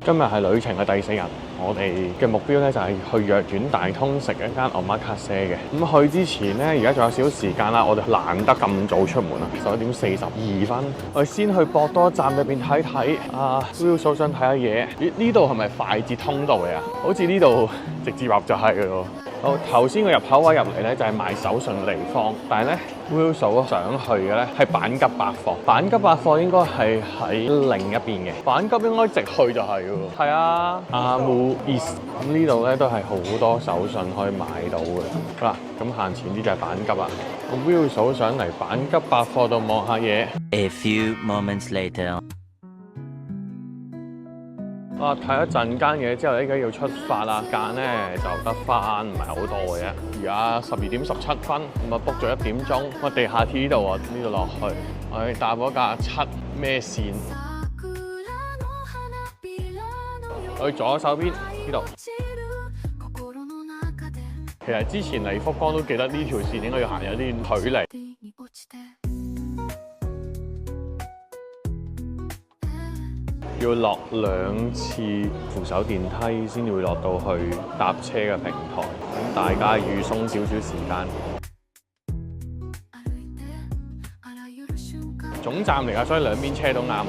今日係旅程嘅第4日，我哋嘅目標咧就係去藥丸大通食一間 omakase 嘅。咁去之前咧，而家仲有少少時間啦，我哋難得咁早出門啊，11:42。我哋先去博多站入邊睇睇。Will 想睇下嘢。呢度係咪快捷通道嚟啊？好似呢度直接入就係嘅咯。好，頭先個入口位入嚟咧就係買手信嘅地方，但係咧 Will 想去嘅咧係阪急百貨。阪急百貨應該係喺另一邊嘅，阪急應該直去就係嘅喎。係啊，Amu East。咁呢度咧都係好多手信可以買到嘅。好啦，咁行前啲就係阪急啦。Will 想嚟阪急百貨度望下嘢。A few moments later。睇一陣間嘢之後咧，而家要出發啦，間咧就得翻唔係好多嘅啫。而家12:17，咁啊 book 咗1點鐘，我地下鐵呢度啊，呢度落去，我哋搭嗰架7咩線，去左手邊呢度。其實之前嚟福岡都記得呢條線應該要行有啲距離。要落2次扶手電梯先會落到去搭車嘅平台，咁大家預鬆少少時間。總站嚟㗎，所以兩邊車都啱啊。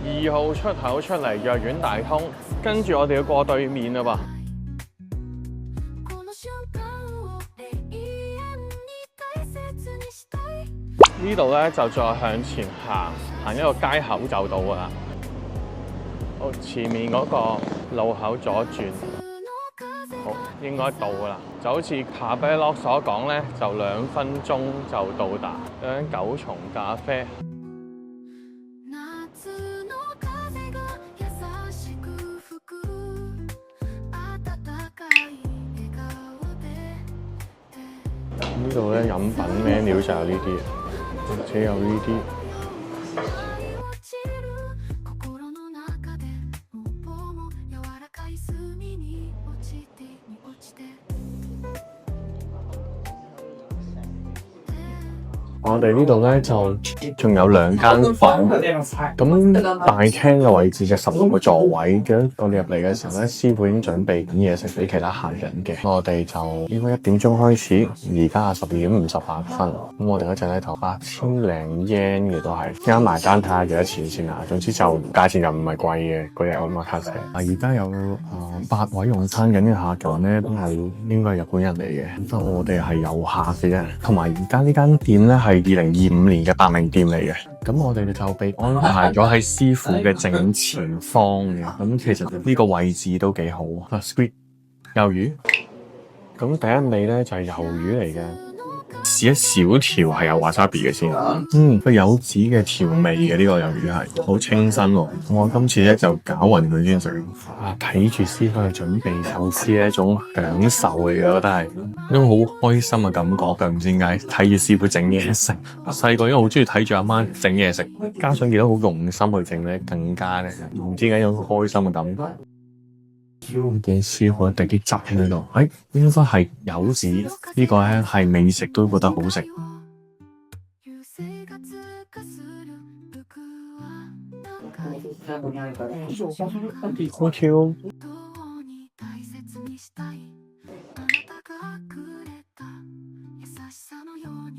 2號出口出嚟藥丸大通，跟住我哋要過對面啦噃。呢度咧就再向前行一個街口就到㗎啦。好，前面嗰個路口左轉，好，應該到㗎啦。就好似卡比洛所講咧，就2分鐘就到達。有間9重咖啡。呢度咧飲品 menu 就有呢啲，或者有呢啲。我哋呢度咧就仲有2間房，咁大廳嘅位置就16個座位嘅。我哋入嚟嘅時候咧，師傅已經準備緊嘢食俾其他客人嘅。我哋就應該1點鐘開始，而家係12:58。咁我哋嗰陣咧就8000零 yen 嘅都係，啱埋單睇下幾多錢先啦。總之就價錢就唔係貴嘅嗰日omakase。而家有8位用餐緊嘅客人咧，都係應該係日本人嚟嘅，不過我哋係遊客嘅啫。同埋而家呢間店咧係2025年嘅百名店嚟嘅，咁我哋就被安排咗喺師傅嘅正前方嘅，咁其實呢個位置都幾好啊。Squid 魷魚，咁第一味咧就係魷魚嚟嘅，試一小條係有 wasabi 嘅先，佢柚子嘅調味嘅呢個魷魚係好清新喎。我今次咧就攪勻佢先食，睇住師傅去準備壽司係一種享受嚟嘅，我覺得係一種好開心嘅感覺㗎。唔知點解睇住師傅整嘢食，細個因為好中意睇住阿媽整嘢食，加上見到好用心去整咧，更加咧唔知點解有種開心嘅感覺。嘅師傅滴啲汁喺度，應該係柚子，呢個咧係未食都覺得好食。Thank you。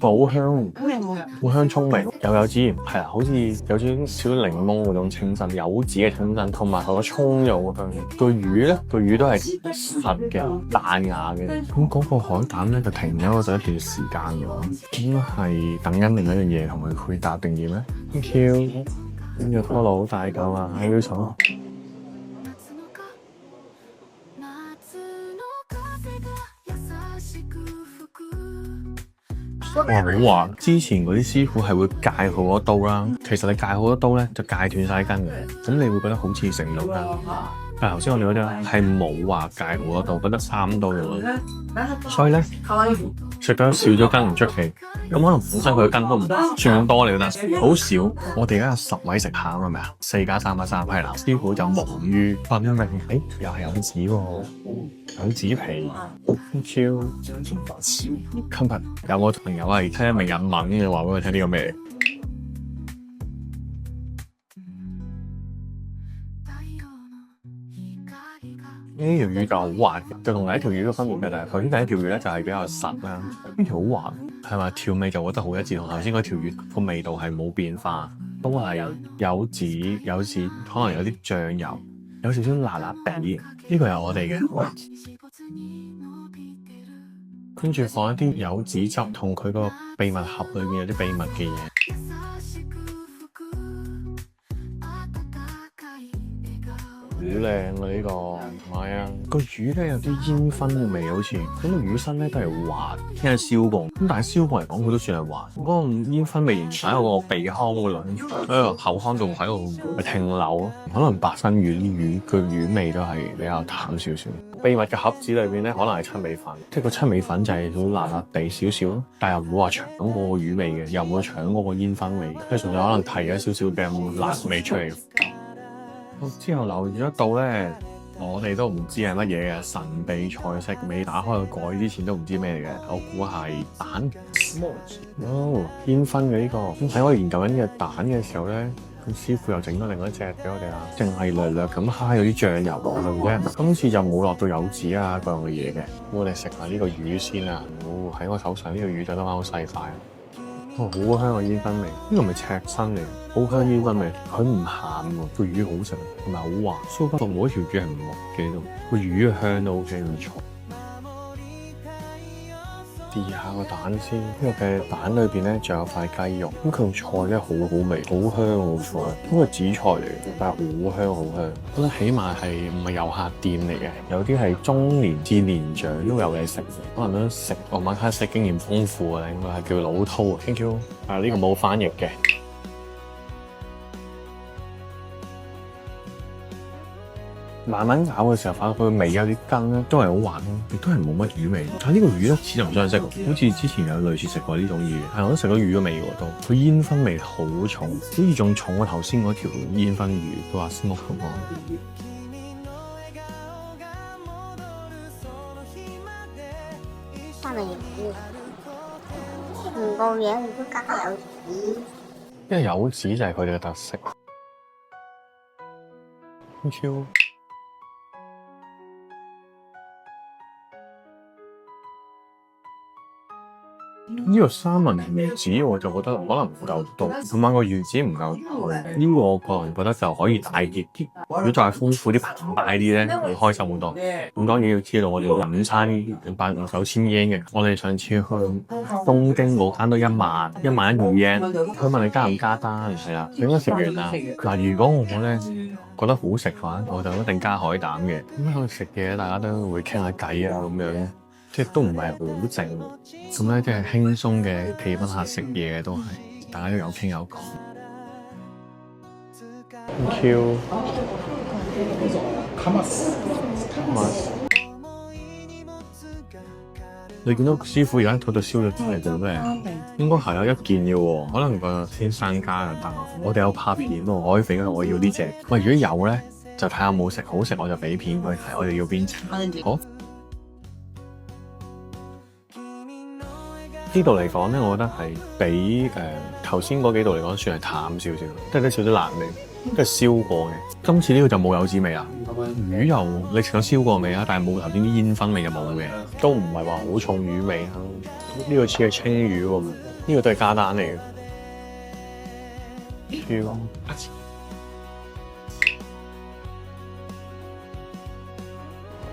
好香，好香葱味，又有孜然，係啦，好似有啲少少檸檬嗰種清新，柚子嘅清新，同埋個葱又好香。個魚咧，個魚都係實嘅，彈牙嘅。咁嗰個海膽咧就停咗咗一段時間嘅，應該係等緊另一樣嘢同佢配搭定點咧。Thank you。呢個拖羅好大嚿啊，喺呢度。哇，好滑！之前嗰啲師傅係會戒好多刀啦，其實你戒好多刀咧，就戒斷晒根嘅，咁你會覺得好似成到啦。但係頭先我哋嗰啲係冇話戒好多度，覺得3度嘅，所以咧食得少咗羹唔出奇。咁可能本身佢嘅羹都唔算咁多嚟嘅，好少。我哋而家有10位食客係咪啊？4+3+3係啦。師傅就忙於分明，又係柚子喎，柚子皮。Thank you。今日有個朋友係聽明日文嘅，話俾我聽呢個咩？呢條魚就好滑，就同第一條魚嘅分別嘅，但係頭先第一條魚咧就係比較實啦，呢條好滑，係咪調味就覺得好一致，同頭先嗰條魚個味道係冇變化，都係柚子可能有啲醬油，有少少辣辣地，呢個係我哋嘅，跟住放一啲柚子汁同佢個秘密盒裏面有啲秘密嘅嘢。好靚啊！呢個係啊，個魚咧有啲煙燻嘅味，好似咁個魚身咧都係滑，因為燒過。咁但係燒過嚟講，佢都算係滑。嗰個煙燻味仍然喺個鼻腔嗰度，喺個口腔度喺度停留。可能白身魚啲魚佢魚味都係比較淡少少。秘密嘅盒子裏邊咧，可能係七味粉，即係個七味粉就係好辣辣地少少，但係又唔會話搶嗰個魚味嘅，又唔會搶嗰個煙燻味，即係純粹可能提咗少少嘅辣味出嚟。之後留意咗到咧，我哋都唔知係乜嘢嘅神秘菜式，未打開個蓋之前都唔知咩嚟嘅。我估係蛋，哦，煙燻嘅呢個。咁喺我研究緊呢個蛋嘅時候咧，咁師傅又整咗另一隻俾我哋啦，淨係略略咁揩咗啲醬油落去啫。今次就冇落到柚子啊各樣嘅嘢嘅。我哋食下呢個魚先啊！喺我手上呢個魚就得翻好細塊。好香嘅煙燻味，呢個咪赤身嚟，好香煙燻味，佢唔鹹喎，個魚好食，同埋好滑，蘇北冇一條魚係唔滑嘅呢度，個魚嘅香都 OK 唔錯。試下個蛋先，呢個嘅蛋裏邊咧仲有塊雞肉，咁佢菜咧好好味，好香好菜，咁個紫菜嚟嘅，但係好香好香。覺得起碼係唔係遊客店嚟嘅，有啲係中年至年長都有嘢食，可能都食奧馬卡西經驗豐富嘅，應該係叫老饕。Thank you。啊，呢個冇翻譯嘅。慢慢咬嘅時候，發覺佢尾有啲筋咧，都係好滑咯，亦都係冇乜魚味。但係呢個魚咧似曾相識，好似之前有類似食過呢種魚，係我都食咗魚嘅味喎都。佢煙燻味好重，好似仲重過頭先嗰條煙燻魚，佢話先屋咁講。下面有魚，全部嘢都加柚子，因為柚子就係佢哋嘅特色。Thank you。呢個三文魚子我就覺得可能唔夠多，同埋個魚子唔夠多。呢個我個人覺得就可以大啲啲。如果再豐富啲、澎湃啲咧，會開心好多。咁當然要知道我哋午餐8,000-9,000 yen 嘅。我哋上次去東京嗰間都11000 yen。佢問你加唔加單？係啦，應該食完啦。嗱，如果我咧覺得好食飯，我就一定加海膽嘅。咁喺度食嘢，大家都會傾下偈啊咁樣。即係都唔係好靜，咁咧即係輕鬆嘅氣氛下食嘢都係，大家都有傾有講。Thank you。你見到師傅而家喺度燒咗出嚟做咩？應該係有一件嘅喎，可能個先生加嘅得。我哋有拍片喎，我可以俾佢，我要呢隻。喂，如果有咧，就睇下有冇食，好食我就俾片佢睇，我哋要邊隻？好。呢度嚟講咧，我覺得係比頭先嗰幾度嚟講算係淡少少，即係得少少辣味，即係燒過嘅。今次呢個就冇柚子味啦，魚油你食咗燒過味啊，但係冇頭先啲煙燻味就冇嘅，都唔係話好重魚味啊。呢個似係青魚喎，呢個都係加單嚟嘅。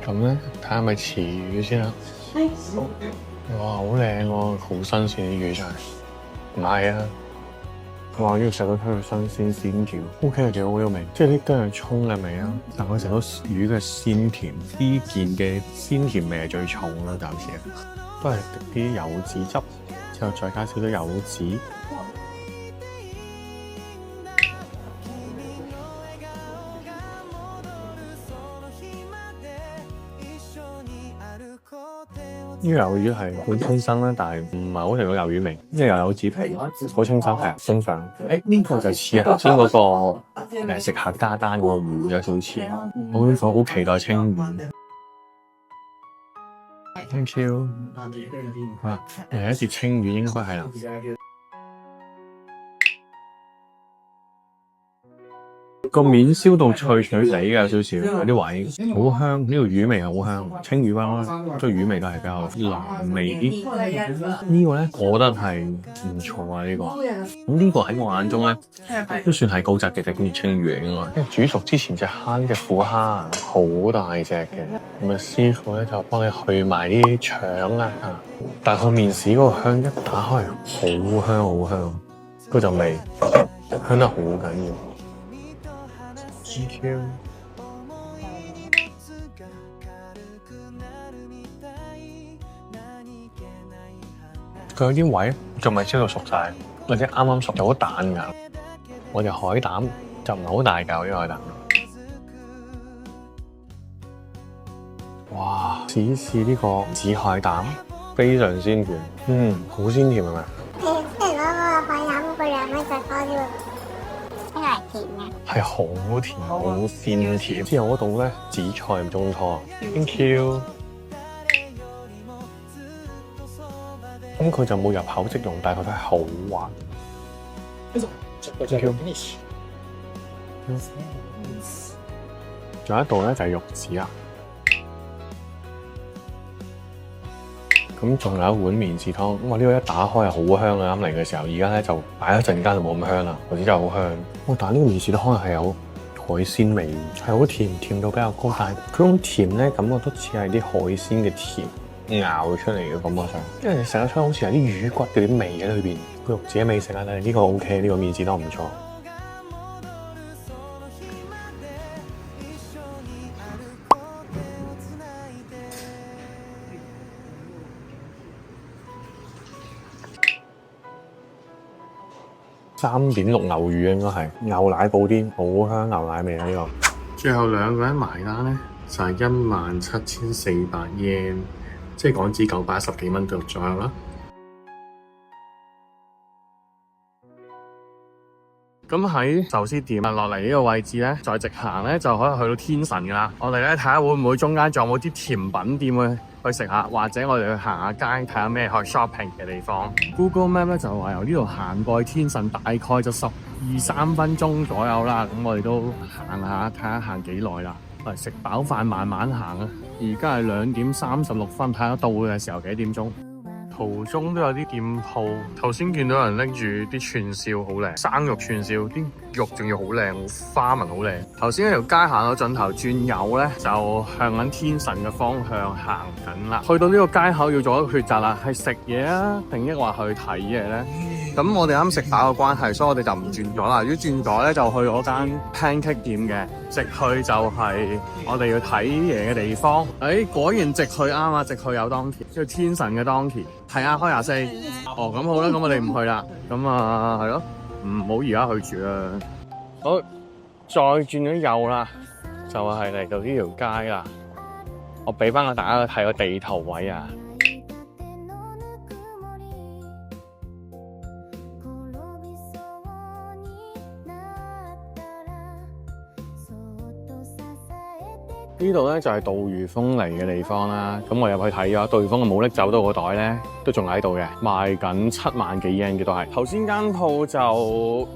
咁咧，睇下咪池魚先啦。哇，好靚喎，好新鮮啲魚真係，買啊！哇，呢個食到出去新鮮鮮條 ，OK 係幾好呢個味，即係啲都係葱嘅味啦。但係我食到魚嘅鮮甜，呢件嘅鮮甜味係最重啦，暫時都係啲柚子汁，之後再加少少柚子。呢個魷魚係好清新啦，但係唔係好成個魷魚味，因為又有紙皮，好清新係正常。呢個就似頭先嗰個食客家丹嗰個魚有少少似，我好期待青魚。Thank you。一碟青魚應該係啦。個面燒到脆脆地嘅，有少少有啲位好香，呢個魚味係好香，青魚啦，即係魚味都係比較藍味啲。呢個咧，我覺得係唔錯啊！呢個咁呢個喺我眼中咧，都算係高質嘅隻青魚嚟嘅。因為煮熟之前隻蝦，呢隻虎蝦好大隻嘅，咁啊師傅咧就幫你去埋啲腸啊，但係個面豉嗰個香一打開，好香好香，嗰陣味香得好緊要。Thank you。佢有啲位仲未燒到熟晒，或者啱啱熟，有好彈㗎。我隻海膽就唔係好大嚿，呢個海膽。哇！試一試呢個紫海膽，非常鮮甜。好鮮甜係咪？即係攞個海膽嗰個量咧就多啲喎。呢個係甜嘅。係好甜，好鮮甜。之後嗰度咧紫菜唔中錯。Thank you。咁佢就冇入口即溶，但係佢都係好滑。Thank you。仲有一道咧就係肉子啊。咁仲有一碗麵豉湯，哇！呢個一打開係好香啊，啱嚟嘅時候，而家咧就擺一陣間就冇咁香啦，或者真係好香。哇！但係呢個麵豉湯係有海鮮味，係好甜，甜度比較高，但係佢種甜咧感覺都似係啲海鮮嘅甜咬出嚟嘅感覺上，因為食得出好似係啲魚骨嗰啲味喺裏邊，個肉自己未食啊，但係呢個 OK，呢個麵豉湯唔錯。3.6牛魚應該係牛奶布甸，好香牛奶味啊！呢個最後兩個人埋單咧就係17,400 yen， 即係港紙910幾蚊左右啦。咁喺壽司店落嚟呢個位置咧，再直行咧就可以去到天神噶啦。我哋咧睇下會唔會中間仲有冇啲甜品店去食下，或者我哋去行下街睇下咩去 shopping 嘅地方。Google Map 咧就話由呢度行過去天神大概就12-13分鐘左右啦。咁我哋都行下睇下行幾耐啦。我哋食飽飯慢慢行啊。而家係2點36分，睇下到嘅時候幾點鐘。途中都有啲店鋪，頭先見到人拎住啲串燒好靚，生肉串燒，啲肉仲要好靚，花紋好靚。頭先一條街行到盡頭轉右咧，就向緊天神嘅方向行緊啦。去到呢個街口要做一個抉擇啦，係食嘢啊，定抑或去睇嘢咧？咁我哋啱食飽嘅關係，所以我哋就唔轉咗啦。如果轉咗咧，就去嗰間 pancake 店嘅，直去就係我哋要睇嘢嘅地方。果然直去啱啊，直去有當期，即係天神嘅當期。係啊，開24。哦，咁好啦，咁我哋唔去啦。咁啊，係咯，唔好而家去住啦。好，再轉咗右啦，就係嚟到呢條街啦。我俾翻大家睇個地圖位啊。呢度咧就係杜如風嚟嘅地方啦，咁我入去睇咗，杜如風嘅冇拎走到個袋咧，都仲喺度嘅，賣緊7萬幾yen嘅都係。頭先間鋪就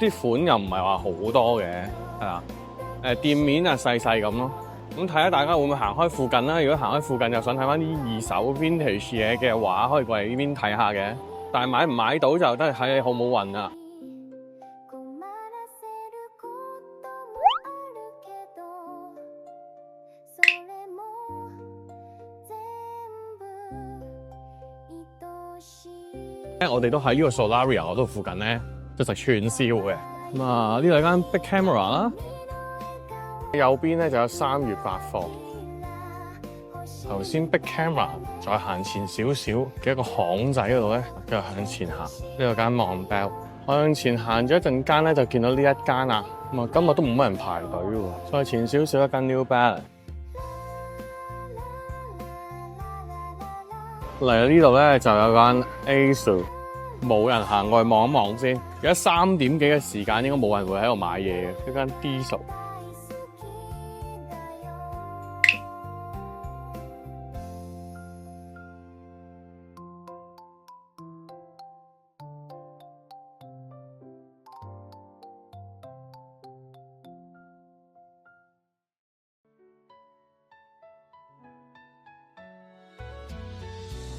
啲款又唔係話好多嘅，係啊，店面啊細細咁咯。咁睇下大家會唔會行開附近啦？如果行開附近又想睇翻啲二手 vintage 嘢嘅話，可以過嚟呢邊睇下嘅。但係買唔買到就都係睇你好冇運啊。我哋都喺呢個 Solaria 嗰度附近咧，就食串燒嘅。咁啊，呢度有間 Big Camera 啦，右邊咧就有3月百貨。頭先 Big Camera 再行前少少嘅一個巷仔嗰度咧，繼續向前行，呢個間 Montbell。我向前行咗一陣間咧，就見到呢一間啦。咁啊，今日都冇乜人排隊喎。再前少少一間 New Balance。嚟到呢度咧就有間 ASOS， 冇人行過去望一望先。而家3點幾嘅時間，應該冇人會喺度買嘢嘅。一間 Diesel。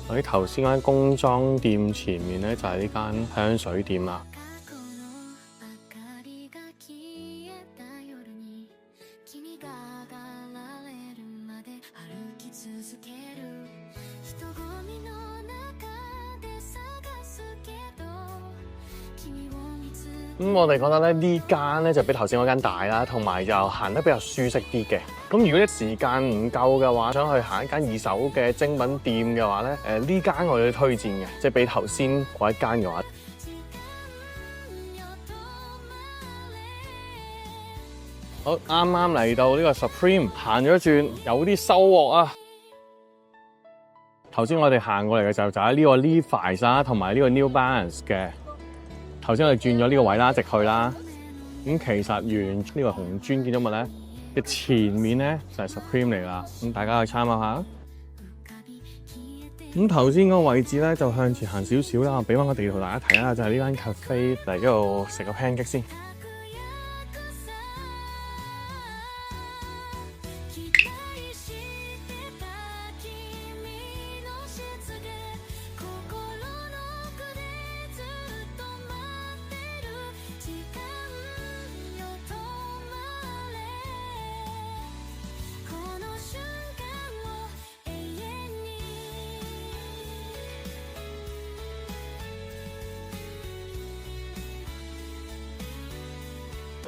喺頭先間工裝店前面咧，就係呢間香水店啦。我哋覺得咧呢間咧就比頭先嗰間大啦，同埋又行得比較舒適啲嘅。咁如果啲時間唔夠嘅話，想去行一間二手嘅精品店嘅話咧，呢間我哋都推薦嘅，即係比頭先嗰一間嘅話。好，啱啱嚟到呢個 Supreme， 行咗一轉，有啲收穫啊！頭先我哋行過嚟嘅時候就喺呢個 Levi's 啦，同埋呢個 New Balance 嘅。頭先我哋轉咗呢個位啦，直去啦。咁其實沿呢個紅磚建築物咧嘅前面咧就係 Supreme 嚟啦。咁大家去參考下。咁頭先嗰個位置咧就向前行少少啦。我俾翻個地圖大家睇啦，就係呢間 cafe 嚟呢度食個 pancake 先。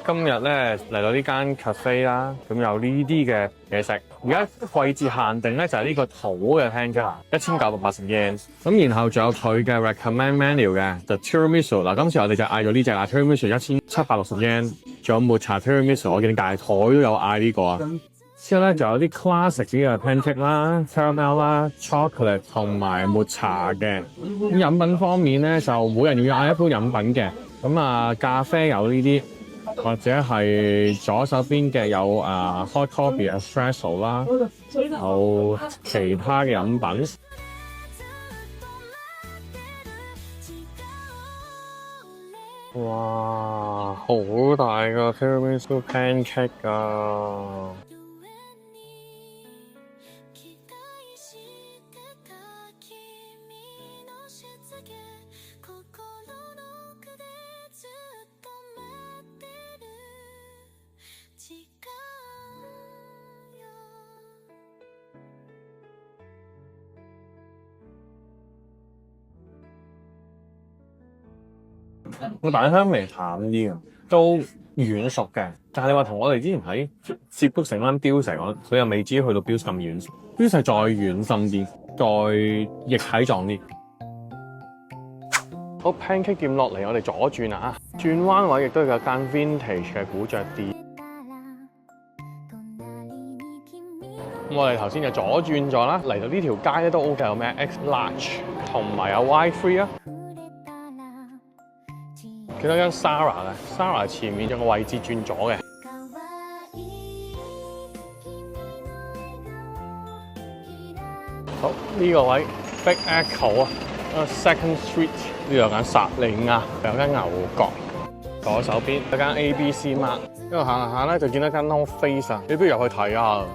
今日咧嚟到呢間 cafe 啦，咁有呢啲嘅嘢食。而家季節限定咧就係呢個土嘅 pancake， 1980 yen。咁然後仲有佢嘅 recommend menu 嘅，就 tiramisu。嗱，今次我哋就嗌咗呢隻啦 ，tiramisu 1760 yen。仲有抹茶 tiramisu， 我見大台都有嗌呢個啊。之後咧仲有啲 classic 啲嘅 pancake 啦、caramel 啦、chocolate 同埋抹茶嘅。咁飲品方面咧就每人要嗌一杯飲品嘅。咁啊咖啡有呢啲。或者係左手邊嘅有hot coffee espresso 啦，有其他嘅飲品。哇，好大個 tiramisu pancake 啊！個蛋香味淡啲嘅，都軟熟嘅。但係你話同我哋之前喺接觸成間標成，佢又未至於去到標咁軟熟，標成再軟身啲，再液體狀啲。好 pancake 店落嚟，我哋左轉啊，轉彎位亦都有間 vintage 嘅古着店。咁我哋頭先就左轉咗啦，嚟到呢條街咧都 OK， 有咩 X Large 同埋有 Y3 啊。見到間 Zara 嘅 ，Zara 前面有個位置轉左嘅。好，呢個位 Big Echo 啊 ，Second Street 呢度有間薩莉亞，有間牛角。左手邊有間 ABC Mart， 一路行下咧就見到間 North Face 啊，你不如入去睇下。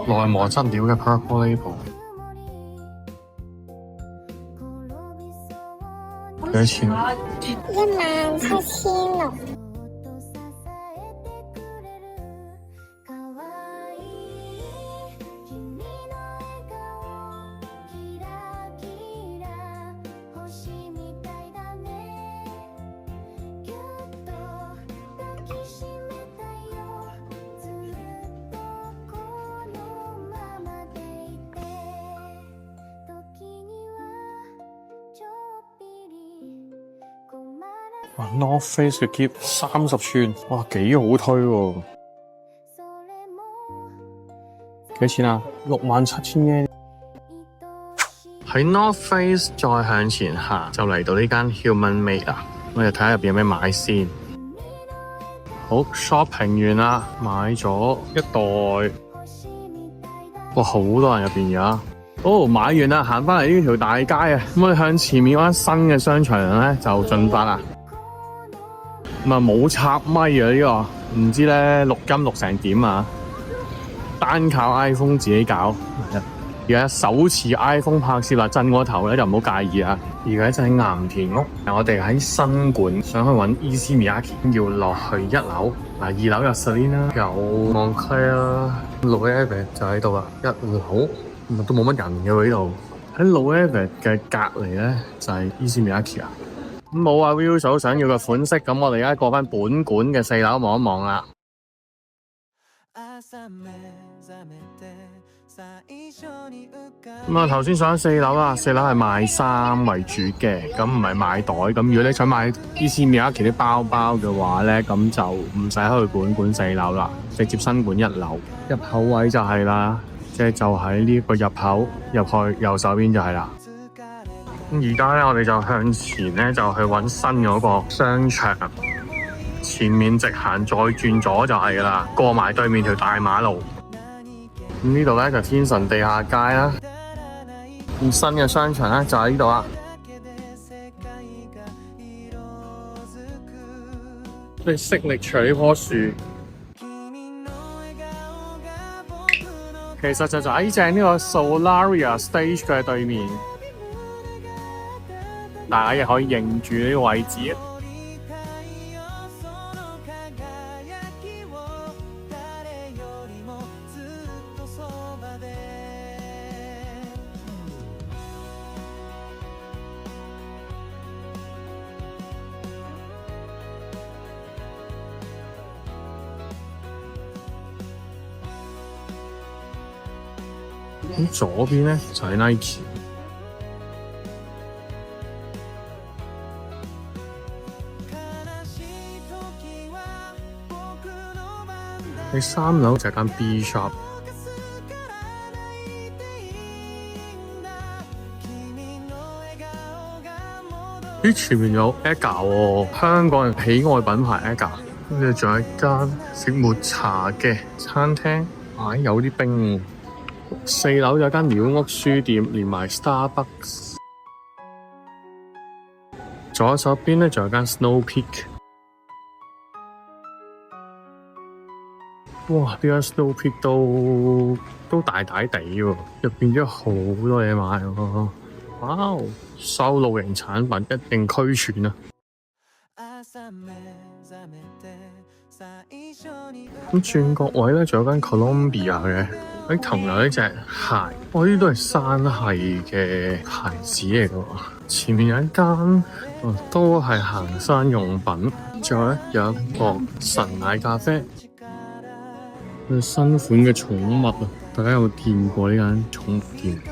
內磨質料嘅 Purple Label， 幾多錢？17,600。哇 North Face 嘅 keep 30寸，哇幾好推喎！幾多錢啊？67,000 yen。喺 North Face 再向前行，就嚟到呢間 Human Made 啊！我哋睇下入邊有咩買先。好 shopping 完啦，買咗一袋。哇，好多人入邊而家。哦，買完啦，行翻嚟呢條大街啊！咁我哋向前面嗰間新嘅商場咧就進發啦。咁啊冇插咪啊呢個，唔知咧錄音錄成點啊？單靠 iPhone 自己搞。而家首次 iPhone 拍攝啦，震個頭咧就唔好介意啊！而家就喺岩田屋，我哋喺新館想去揾 Issey Miyake， 要落去1樓。嗱，2樓有 Selina， 有 Moncler， Loewe 就喺度啦。1樓都冇乜人嘅喎呢度。喺 Loewe 嘅隔離咧就係 Issey Miyake啊。咁冇啊 Will 嫂想要嘅款式，咁我哋而家過翻本館嘅4樓望一望啦。咁啊，頭先上咗4樓啦，4樓係賣衫為主嘅，咁唔係賣袋。咁如果你想買 Issey Miyake 啲包包嘅話咧，咁就唔使去本館4樓啦，直接新館1樓。入口位就係啦，即係就喺呢個入口入去右手邊就係啦。咁而家咧，我哋就向前咧就去揾新嗰個商場，前面直行再轉左就係啦，過埋對面條大馬路。咁呢度咧就天神地下街啦。咁新嘅商場咧就喺呢度啦。你識力除呢棵樹，其實就喺正呢個 Solaria Stage 嘅對面，大家亦可以認住呢個位置。咁左邊咧就係 Nike， 喺3樓就係間 B shop。咦，前面有 Ega 喎，香港人喜愛品牌 Ega。跟住仲有一間食抹茶嘅餐廳，有啲冰。4樓有間鳥屋書店，連埋 Starbucks。左手邊咧仲有間 Snow Peak。哇！呢間 Snow Peak 都大大地喎，入邊都好多嘢買喎。哇！收露營產品一定俱全啊！咁轉角位咧，仲有間 Columbia 嘅，喺頭有呢隻鞋，呢啲都係山系嘅鞋子嚟嘅喎。前面有一間，都係行山用品，仲有咧有一個神奶咖啡，新款嘅寵物啊！大家有冇見過呢間寵物店？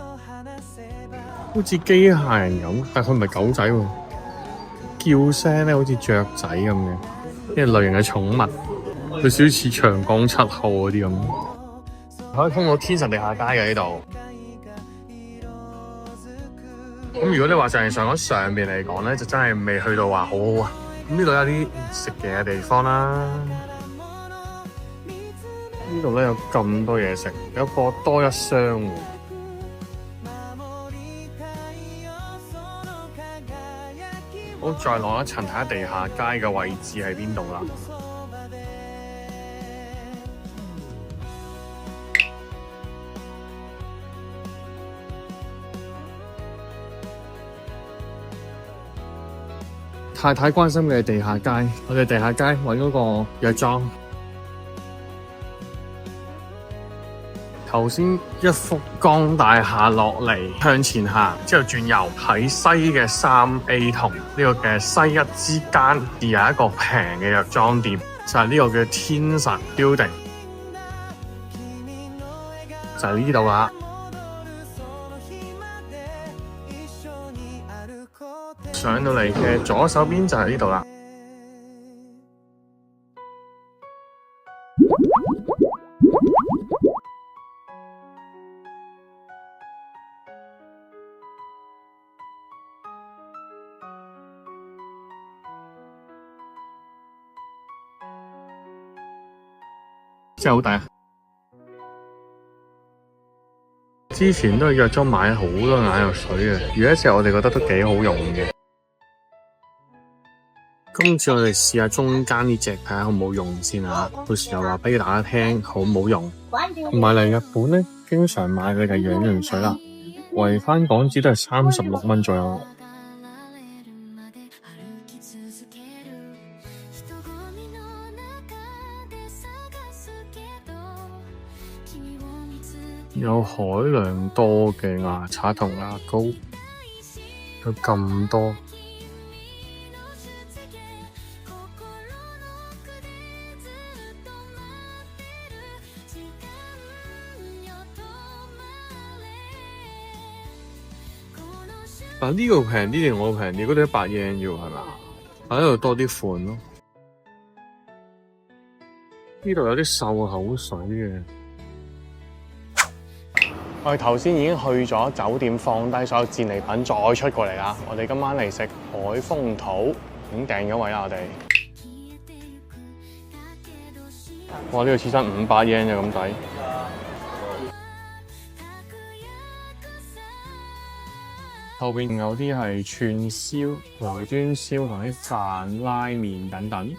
好似機械人咁，但佢唔係狗仔喎，叫聲咧好似雀仔咁嘅，呢個類型嘅寵物。佢少似長江7號嗰啲咁，可以通到天神地下街嘅呢度。咁如果你話就係上邊嚟講咧，就真係未去到話好好啊。咁呢度有啲食嘢嘅地方啦。呢度咧有咁多嘢食，有個多一箱喎。好，再落一層睇下地下街嘅位置喺邊度啦。太太關心嘅地下街，我哋地下街揾嗰個藥妝。頭先一幅光大廈落嚟，向前行之後轉右，喺西嘅3A 同呢個嘅西一之間，而有一個平嘅藥妝店，就係呢個叫天神 Building， 就係呢度啦。上到嚟嘅左手邊就係呢度啦。真係好抵啊！之前都係約咗買好多眼藥水嘅，有一隻我哋覺得都幾好用嘅。今次我哋試下中間呢隻，睇下好唔好用先啊！到時候話俾大家聽好唔好用。同埋嚟日本咧，經常買嘅就係養羊水啦，圍翻港紙都係36蚊左右。有海量多嘅牙刷同牙膏，有咁多。但呢個平啲定我平啲？嗰度100 yen 要係咪？喺度多啲款咯。呢度有啲漱口水嘅。我哋頭先已經去咗酒店，放低所有戰利品，再出過嚟啦。我哋今晚嚟食海風島，已經訂咗位啦。我哋哇，呢個刺身500 yen 就咁抵。後邊仲有啲係串燒、回端燒同啲飯、拉麵等等，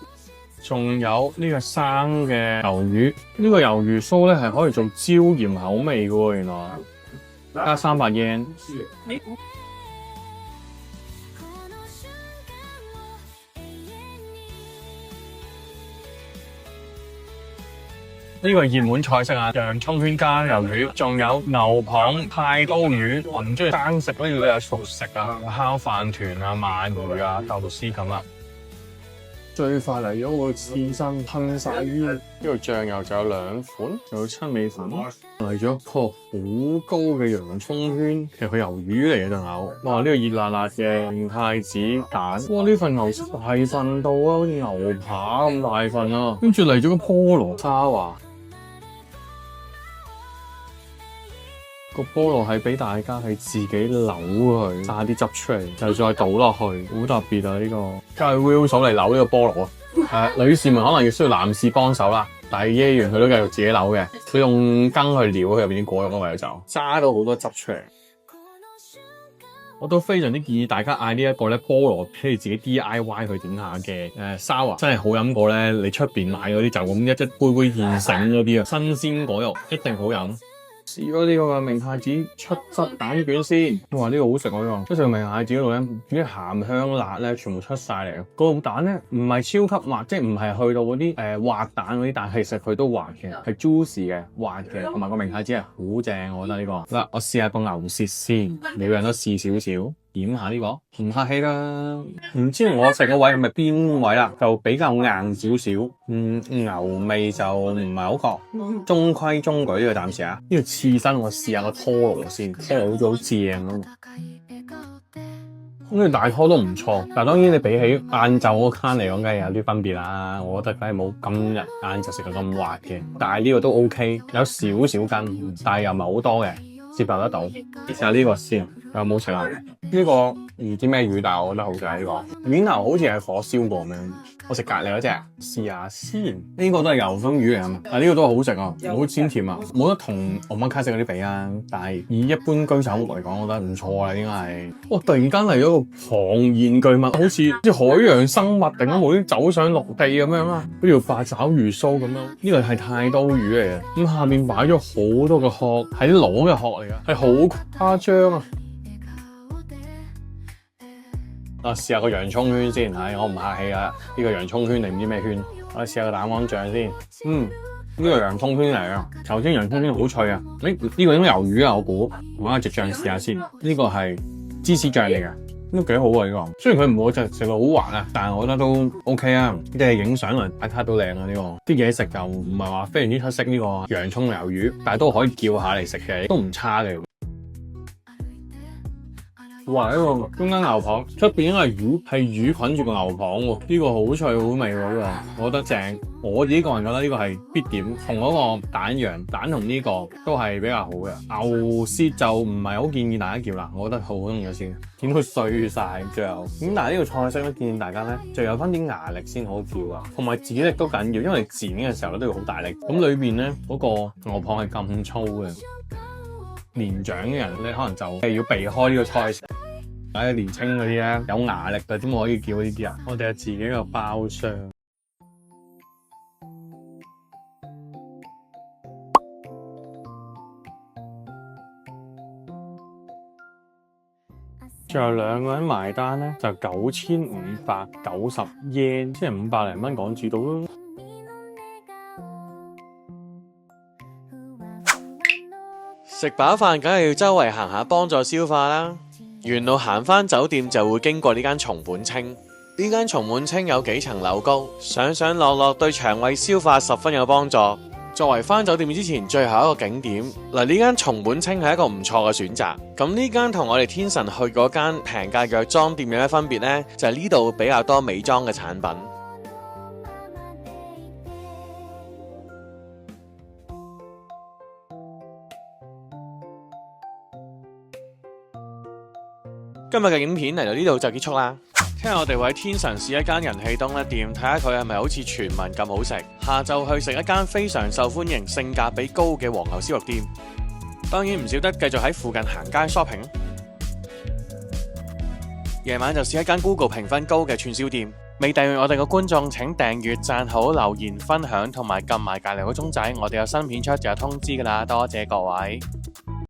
仲有呢個生嘅魷魚。呢個魷魚酥咧係可以做椒鹽口味嘅喎，原來加300 yen。呢個熱門菜式啊，洋葱圈加魷魚，仲有牛蒡太刀魚。我唔中意生食，呢個都有熟食啊，烤飯團啊、鰻魚啊、豆絲咁啊。最快嚟咗個刺身噴晒於呢個醬油，就有2款，仲有七味粉，嚟咗一個好高嘅洋葱圈，其實佢魷魚嚟嘅就有。哇！呢個熱辣辣嘅明太子蛋，哇！呢份牛大份到啊，好似牛扒咁大份啊。跟住嚟咗個菠蘿沙華。個菠蘿係俾大家係自己扭佢，榨啲汁出嚟，就再倒落去，好特別啊！呢個梗係 Will 手嚟扭呢個菠蘿啊！女士們可能要需要男士幫手啦，但係耶完佢都繼續自己扭嘅，佢用羹去撩佢入邊啲果肉咯，為咗就揸到好多汁出嚟。我都非常之建議大家嗌呢一個咧菠蘿，可以自己 DIY 去整下嘅沙華，真係好飲過咧！你出邊買嗰啲就咁一杯現成嗰啲啊，新鮮果肉一定好飲。試咗呢個明太子出汁蛋卷先，哇！呢個好食喎，出上明太子嗰度咧，啲鹹香辣咧全部出晒嚟。個蛋咧唔係超級滑，即係唔係去到嗰啲滑蛋嗰啲，但係其實佢都滑嘅，係 juicy 嘅滑嘅，同埋個明太子係好正，我覺得呢個。嗱，我試下個牛舌先，每個人都試少少。點下呢個，唔客氣啦。唔知我食個位係咪邊位啦，就比較硬少少。牛味就唔係好覺，中規中矩呢個暫時啊。呢個刺身我試下個拖羅先，拖羅好似好正咁。呢個大拖都唔錯，但係當然你比起晏晝嗰間嚟講，梗係有啲分別啦。我覺得梗係冇今日晏晝食到咁滑嘅，但係呢個都 OK，有少少筋，但係又唔係好多嘅。接受得到，試下呢個先，有冇食啊？呢個唔知咩魚，但係我覺得好食呢個。面頭好似係火燒過咁樣，我食隔離嗰隻，試下先。呢個都係油封魚嚟啊嘛，但係呢個都係好食啊，好鮮甜啊，冇得同omakase嗰啲比啊。但係以一般居酒屋嚟講，我覺得唔錯啊，應該係。哇！突然間嚟咗個龐然巨物，好似啲海洋生物突然間無端走上陸地咁樣啦，嗰條八爪魚鬚咁樣。呢個係太刀魚嚟嘅，咁下面擺咗好多個殼，係啲螺嘅殼嚟㗎，係好誇張啊！試下個洋葱圈先，我唔客氣啊！呢個洋葱圈定唔知咩圈？我試下個蛋黃醬先。呢個洋葱圈嚟啊！頭先洋葱圈好脆啊！呢個應該魷魚啊，我估。我攞隻醬試下先。呢個係芝士醬嚟嘅，都幾好啊！呢個雖然佢唔會食到好滑啊，但係我覺得都 OK 啊！即係影相嚟打卡都靚啊！呢個啲嘢食就唔係話非常之出色呢個洋葱魷魚，但係都可以叫下嚟食嘅，都唔差嘅。哇！呢個中間牛扒出邊應該係魚捆住個牛扒喎，呢個好脆好味喎，呢個我覺得正。我自己個人覺得呢個係必點，同嗰個蛋一樣，蛋同呢個都係比較好嘅。牛舌就唔係好建議大家叫啦，我覺得好中意先，見到碎晒最後。咁但係呢個菜式咧，建議大家咧就有翻啲牙力先好叫啊，同埋指力都緊要，因為你剪嘅時候咧都要好大力。咁裏邊咧嗰個牛扒係咁粗嘅，年長嘅人咧可能就係要避開呢個菜式。年青嗰啲咧有牙力嘅點可以叫呢啲啊？我哋係自己個包廂。最後兩個人埋單咧，就9590 yen， 即係500零蚊港紙到咯。食飽飯梗係要周圍行下幫助消化啦。沿路行返酒店就會經過呢間松本清。呢間松本清有幾層樓高，上上落落對腸胃消化十分有幫助。作為返酒店之前最後一個景點，嗱，呢間松本清係一個唔錯嘅選擇。咁呢間同我哋天神去嗰間平價藥妝店有咩分別呢？就係呢度比較多美妝嘅產品。今日嘅影片嚟到呢度就結束啦。聽日我哋會喺天神市一間人氣冬甩店睇下佢係咪好似傳聞咁好食。下晝去食一間非常受歡迎、性價比高嘅黃牛燒肉店。當然唔少得繼續喺附近行街 shopping。夜晚就試一間 Google 評分高嘅串燒店。未訂閱我哋嘅觀眾請訂閱、讚好、留言、分享同埋撳埋隔離個鐘仔，我哋有新片出就有通知㗎啦。多謝各位。